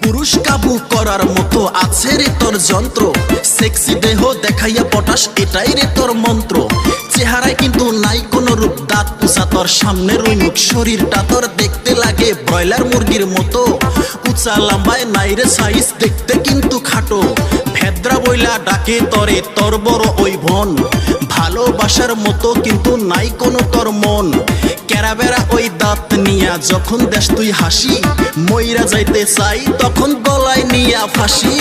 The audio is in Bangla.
পুরুষ কাবু করার মতো আছে রে তোর যন্ত্র, সেক্সি দেহ দেখাইয়া পটাস এটাই রে তোর মন্ত্র। চেহারায় কিন্তু নাই কোনো রূপ, দাঁত পুষা তোর সামনের ওই মুখ, শরীরটা তোর দেখতে লাগে ব্রয়লার মুরগির মতো। উঁচা লম্বায় নাই রে সাইজ, দেখতে কিন্তু খাটো, ভেদ্রা বইলা ডাকে তরে তোর বড় ওই বোন। ভালোবাসার মতো কিন্তু নাই কোনো তোর মন, কেরাবেরা ওই দাঁত নিয়া যখন দেশ তুই হাসি, মইরা যাইতে চাই তখন গলায় নিয়া ফাঁসি।